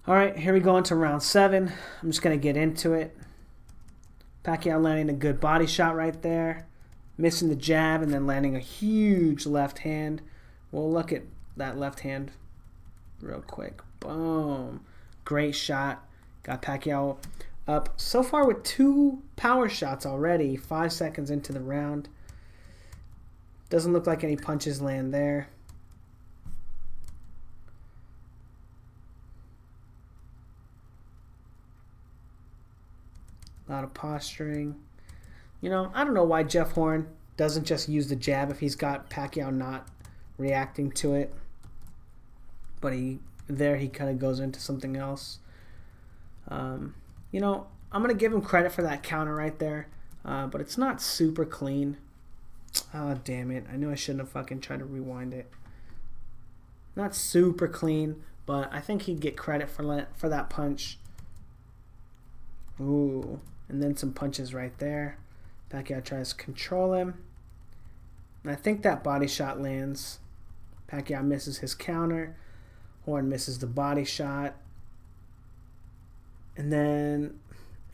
All right, here we go into round 7. I'm just going to get into it. Pacquiao landing a good body shot right there. Missing the jab and then landing a huge left hand. We'll look at that left hand real quick. Boom. Great shot. Got Pacquiao up so far with 2 power shots already. 5 seconds into the round. Doesn't look like any punches land there. A lot of posturing. You know, I don't know why Jeff Horn doesn't just use the jab if he's got Pacquiao not reacting to it. But he kind of goes into something else. You know, I'm going to give him credit for that counter right there. But it's not super clean. Oh, damn it. I knew I shouldn't have fucking tried to rewind it. Not super clean, but I think he'd get credit for that punch. Ooh. And then some punches right there. Pacquiao tries to control him. And I think that body shot lands. Pacquiao misses his counter. Horn misses the body shot. And then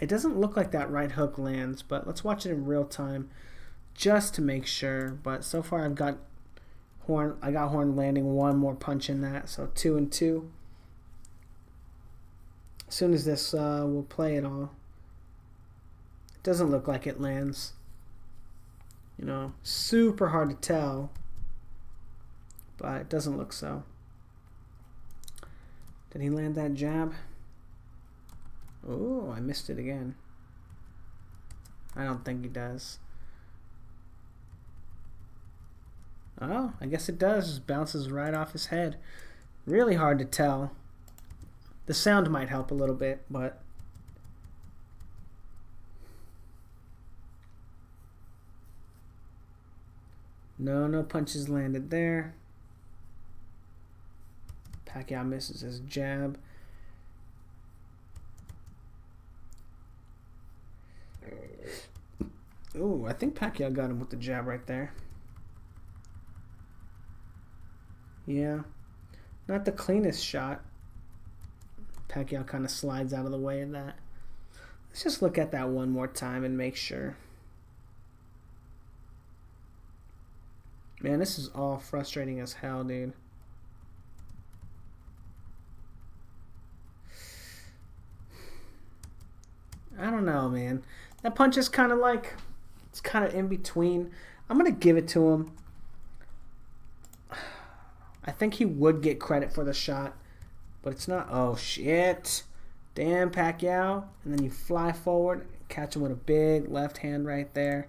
it doesn't look like that right hook lands, but let's watch it in real time just to make sure. But so far I got Horn landing one more punch in that, so 2 and 2. As soon as this we'll play it all. It doesn't look like it lands. You know, super hard to tell, but it doesn't look so. Did he land that jab? Oh, I missed it again. I don't think he does. Oh, I guess it does. Just bounces right off his head. Really hard to tell. The sound might help a little bit, but no punches landed there. Pacquiao misses his jab. Ooh, I think Pacquiao got him with the jab right there. Yeah, not the cleanest shot. Pacquiao kind of slides out of the way of that. Let's just look at that one more time and make sure. Man, this is all frustrating as hell, dude. I don't know, man. That punch is kind of like, it's kind of in between. I'm going to give it to him. I think he would get credit for the shot, but it's not. Oh, shit. Damn, Pacquiao. And then you fly forward, catch him with a big left hand right there.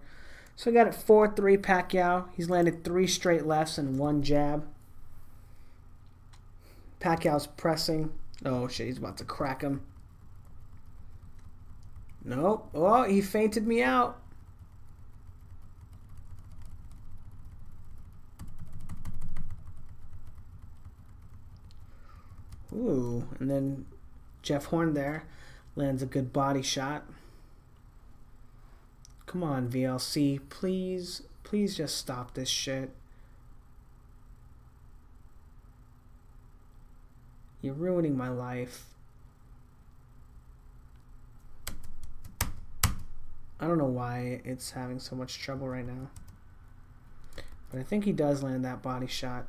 So we got it 4-3 Pacquiao. He's landed 3 straight lefts and 1 jab. Pacquiao's pressing. Oh, shit, he's about to crack him. Nope. Oh, he feinted me out. Ooh, and then Jeff Horn there lands a good body shot. Come on, VLC. Please just stop this shit. You're ruining my life. I don't know why it's having so much trouble right now. But I think he does land that body shot.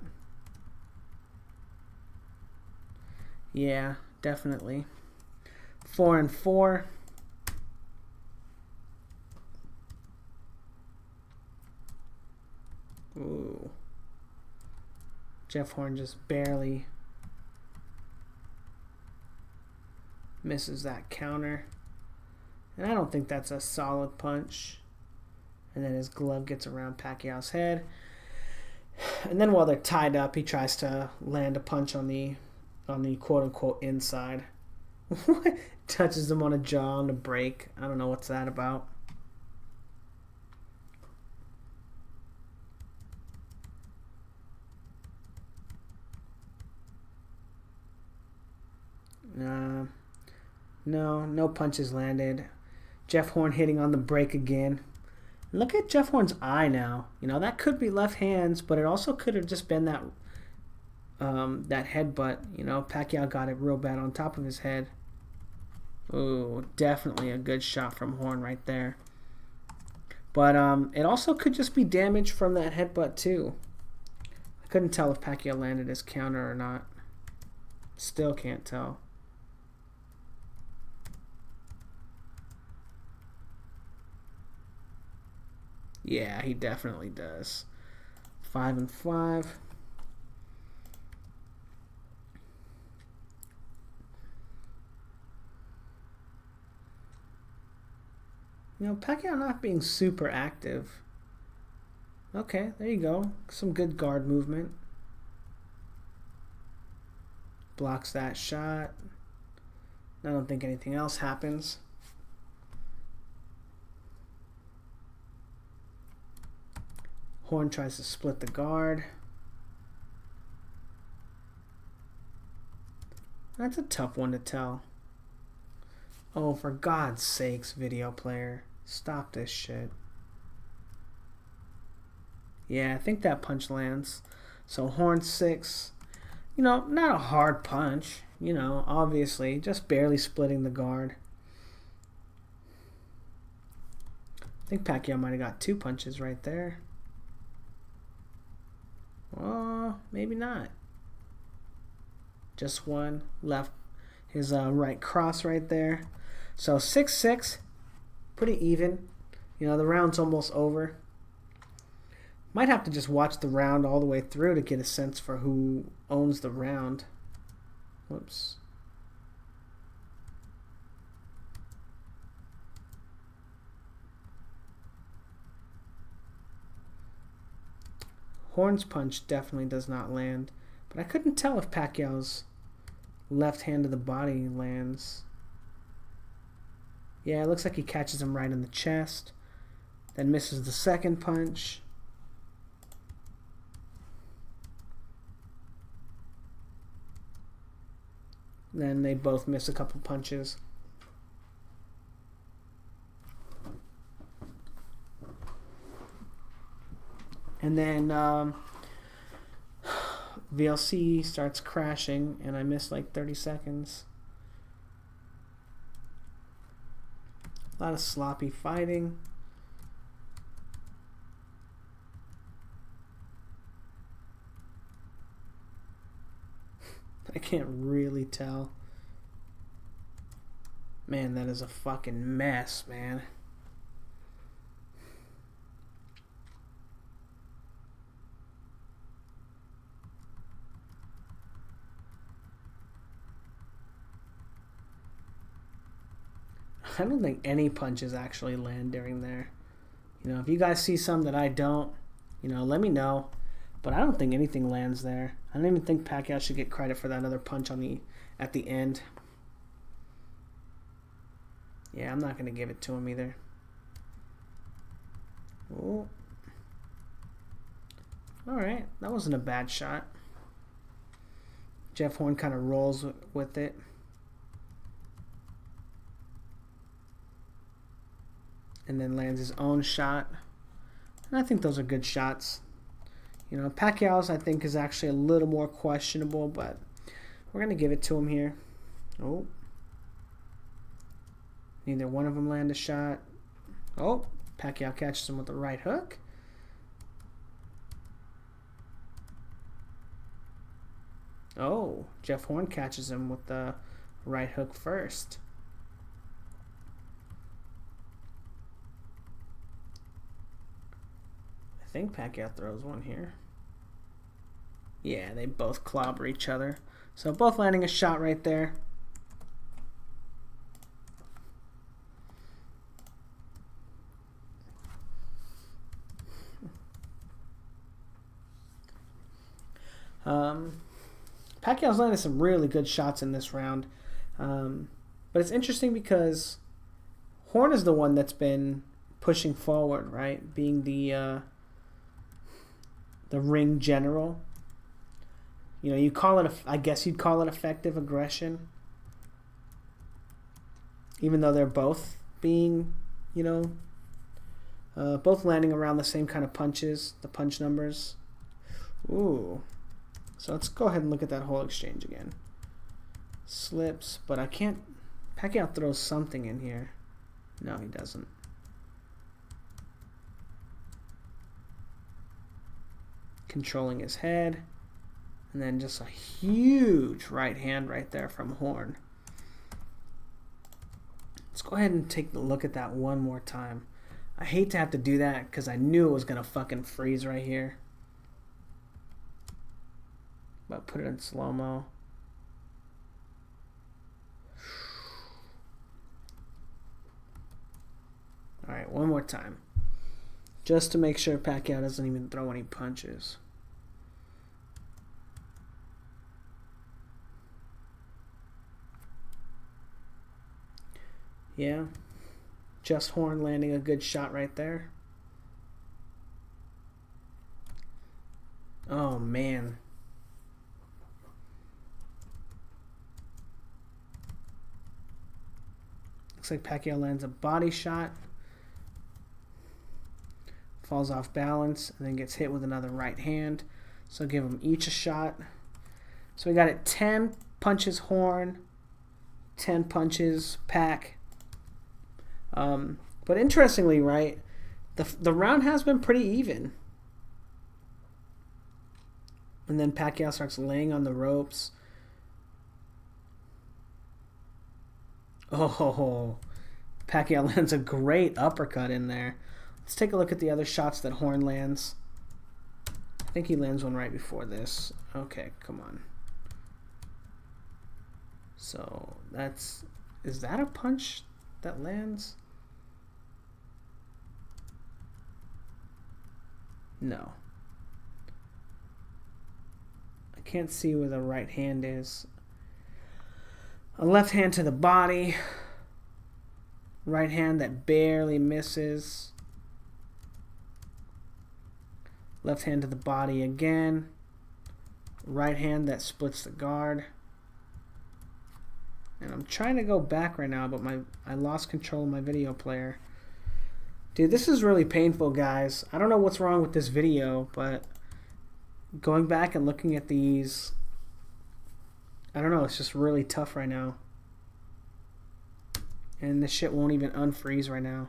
Yeah, definitely. 4 and 4. Ooh. Jeff Horn just barely misses that counter. And I don't think that's a solid punch. And then his glove gets around Pacquiao's head. And then while they're tied up, he tries to land a punch on the quote-unquote inside. Touches him on a jaw on the break. I don't know what's that about. No punches landed. Jeff Horn hitting on the break again. Look at Jeff Horn's eye now. You know, that could be left hands, but it also could have just been that that headbutt. You know, Pacquiao got it real bad on top of his head. Ooh, definitely a good shot from Horn right there. But it also could just be damage from that headbutt too. I couldn't tell if Pacquiao landed his counter or not. Still can't tell. Yeah, he definitely does. 5 and 5. You know, Pacquiao not being super active. Okay, there you go. Some good guard movement. Blocks that shot. I don't think anything else happens. Horn tries to split the guard. That's a tough one to tell. Oh, for God's sakes, video player. Stop this shit. Yeah, I think that punch lands. So Horn 6. You know, not a hard punch. You know, obviously. Just barely splitting the guard. I think Pacquiao might have got 2 punches right there. Oh, maybe not. Just one. Left his right cross right there. So 6-6. Pretty even. You know, the round's almost over. Might have to just watch the round all the way through to get a sense for who owns the round. Whoops. Horn's punch definitely does not land. But I couldn't tell if Pacquiao's left hand to the body lands. Yeah, it looks like he catches him right in the chest. Then misses the second punch. Then they both miss a couple punches. And then VLC starts crashing, and I miss like 30 seconds. A lot of sloppy fighting. I can't really tell. Man, that is a fucking mess, man. I don't think any punches actually land during there. You know, if you guys see some that I don't, you know, let me know. But I don't think anything lands there. I don't even think Pacquiao should get credit for that other punch on at the end. Yeah, I'm not going to give it to him either. Oh. Alright, that wasn't a bad shot. Jeff Horn kind of rolls with it. And then lands his own shot. And I think those are good shots. You know, Pacquiao's, I think, is actually a little more questionable, but we're going to give it to him here. Oh. Neither one of them land a shot. Oh, Pacquiao catches him with the right hook. Oh, Jeff Horn catches him with the right hook first. I think Pacquiao throws one here. Yeah, they both clobber each other. So both landing a shot right there. Pacquiao's landed some really good shots in this round. But it's interesting because Horn is the one that's been pushing forward, right? Being the ring general. You know, you call it, I guess you'd call it effective aggression. Even though they're both being, you know, both landing around the same kind of punches, the punch numbers. Ooh. So let's go ahead and look at that whole exchange again. Slips, but I can't. Pacquiao throws something in here. No, he doesn't. Controlling his head. And then just a huge right hand right there from Horn. Let's go ahead and take a look at that one more time. I hate to have to do that because I knew it was going to fucking freeze right here. But put it in slow-mo. Alright, one more time. Just to make sure Pacquiao doesn't even throw any punches. Yeah. Just Horn landing a good shot right there. Oh, man. Looks like Pacquiao lands a body shot. Falls off balance and then gets hit with another right hand. So give them each a shot. So we got it 10 punches Horn, 10 punches Pac. But interestingly, right, the round has been pretty even. And then Pacquiao starts laying on the ropes. Oh, Pacquiao lands a great uppercut in there. Let's take a look at the other shots that Horn lands. I think he lands one right before this. Okay, come on. So is that a punch that lands? No. I can't see where the right hand is. A left hand to the body. Right hand that barely misses. Left hand to the body again. Right hand that splits the guard. And I'm trying to go back right now, but I lost control of my video player. Dude, this is really painful, guys. I don't know what's wrong with this video, but going back and looking at these, I don't know, it's just really tough right now. And this shit won't even unfreeze right now.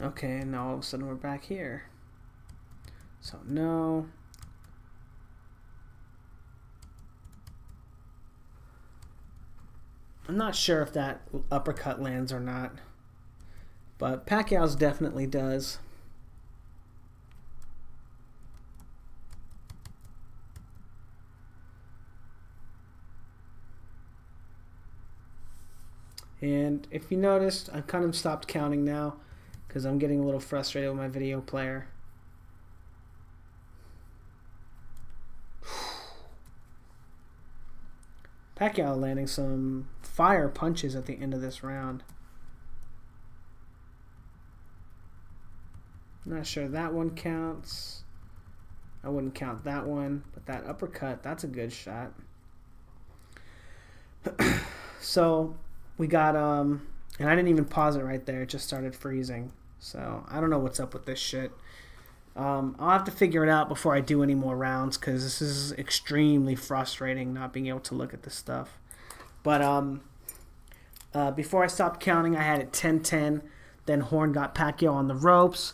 Okay, and now all of a sudden we're back here. So, no. I'm not sure if that uppercut lands or not. But Pacquiao's definitely does. And if you noticed, I kind of stopped counting now because I'm getting a little frustrated with my video player. Pacquiao landing some fire punches at the end of this round. Not sure that one counts. I wouldn't count that one, but that uppercut, that's a good shot. So we got and I didn't even pause it right there, it just started freezing. So I don't know what's up with this shit. I'll have to figure it out before I do any more rounds because this is extremely frustrating not being able to look at this stuff. But before I stopped counting, I had it 10-10. Then Horn got Pacquiao on the ropes,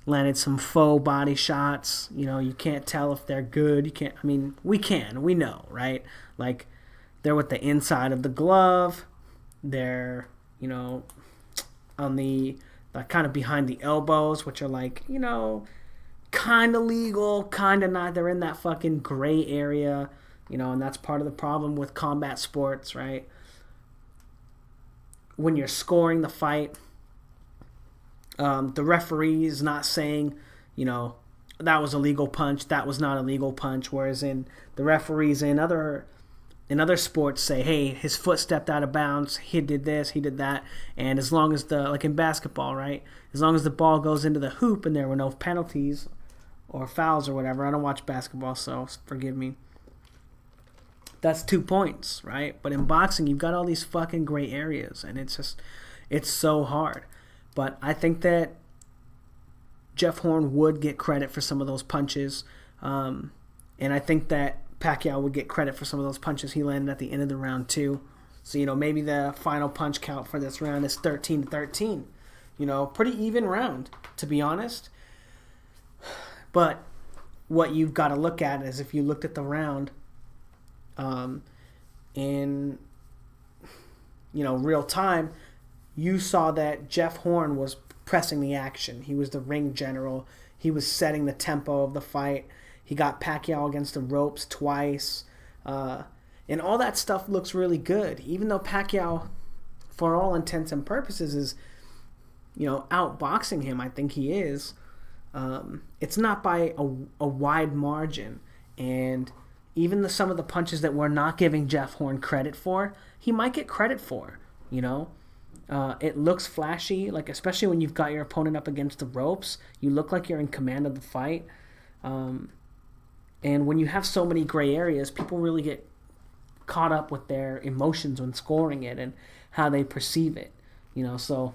landed some faux body shots. You know, you can't tell if they're good. You can't. I mean, we know, right? Like they're with the inside of the glove. They're, you know, on the kind of behind the elbows, which are like, you know, kind of legal, kind of not. They're in that fucking gray area, you know, and that's part of the problem with combat sports, right? When you're scoring the fight, the referee is not saying, you know, that was a legal punch, that was not a legal punch, whereas in the referees in other sports say, hey, his foot stepped out of bounds, he did this, he did that, and as long as like in basketball, right, as long as the ball goes into the hoop and there were no penalties or fouls or whatever, I don't watch basketball, so forgive me, that's 2 points, right? But in boxing, you've got all these fucking gray areas, and it's so hard. But I think that Jeff Horn would get credit for some of those punches. And I think that Pacquiao would get credit for some of those punches he landed at the end of the round too. So, maybe the final punch count for this round is 13-13. Pretty even round, to be honest. But what you've got to look at is if you looked at the round in real time, you saw that Jeff Horn was pressing the action. He was the ring general. He was setting the tempo of the fight. He got Pacquiao against the ropes twice. And all that stuff looks really good. Even though Pacquiao, for all intents and purposes, is, outboxing him, I think he is. It's not by a wide margin. And even some of the punches that we're not giving Jeff Horn credit for, he might get credit for, It looks flashy, especially when you've got your opponent up against the ropes. You look like you're in command of the fight. And when you have so many gray areas, people really get caught up with their emotions when scoring it and how they perceive it. So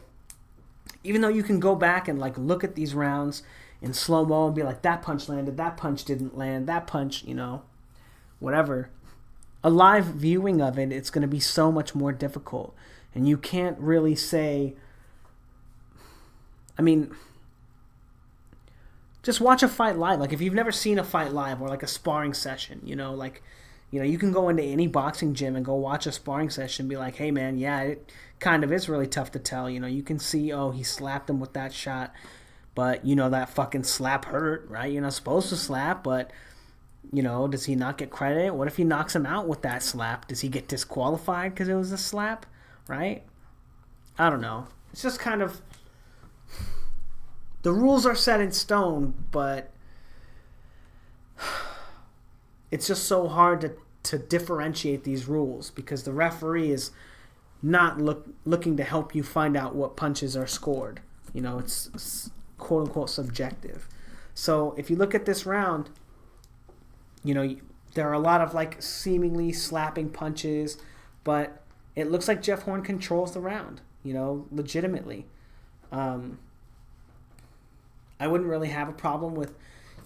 even though you can go back and look at these rounds in slow-mo and be like, that punch landed, that punch didn't land, that punch, whatever. A live viewing of it, it's going to be so much more difficult. And you can't really say, just watch a fight live. If you've never seen a fight live or a sparring session, you can go into any boxing gym and go watch a sparring session and be like, hey man, yeah, it kind of is really tough to tell. You can see, he slapped him with that shot, but that fucking slap hurt, right? You're not supposed to slap, but does he not get credit? What if he knocks him out with that slap? Does he get disqualified because it was a slap, right? I don't know. It's just kind of, the rules are set in stone, but it's just so hard to differentiate these rules because the referee is not looking to help you find out what punches are scored. It's quote-unquote subjective. So if you look at this round, there are a lot of seemingly slapping punches, but it looks like Jeff Horn controls the round, legitimately. I wouldn't really have a problem with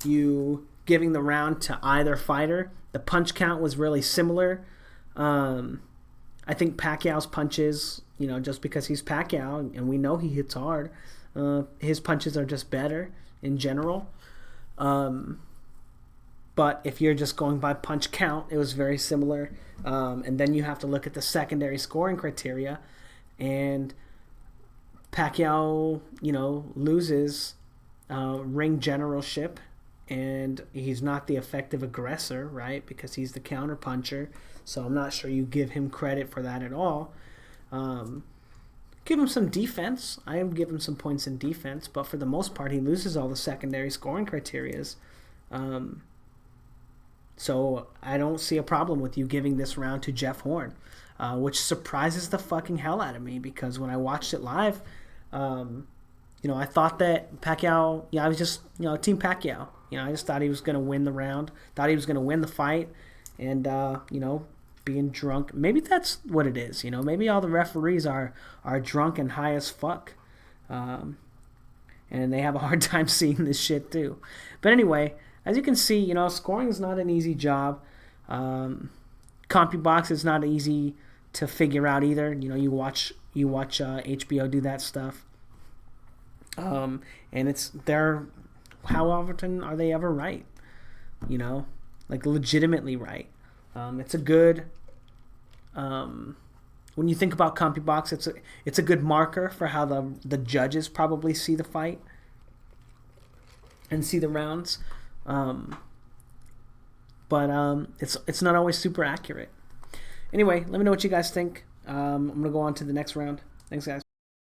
you giving the round to either fighter. The punch count was really similar. I think Pacquiao's punches, just because he's Pacquiao and we know he hits hard, his punches are just better in general. But if you're just going by punch count, it was very similar. And then you have to look at the secondary scoring criteria. And Pacquiao, loses ring generalship. And he's not the effective aggressor, right? Because he's the counter puncher. So I'm not sure you give him credit for that at all. Give him some defense. I would give him some points in defense. But for the most part, he loses all the secondary scoring criterias. So I don't see a problem with you giving this round to Jeff Horn, which surprises the fucking hell out of me because when I watched it live, I thought that Pacquiao, I was just, Team Pacquiao. I just thought he was going to win the round, thought he was going to win the fight, and, being drunk. Maybe that's what it is, Maybe all the referees are drunk and high as fuck, and they have a hard time seeing this shit too. But anyway, as you can see, scoring is not an easy job. CompuBox is not easy to figure out either. You watch HBO do that stuff. And how often are they ever right? Legitimately right. It's a good, when you think about CompuBox, it's a good marker for how the judges probably see the fight and see the rounds. But it's not always super accurate. Anyway, let me know what you guys think. I'm going to go on to the next round. Thanks, guys.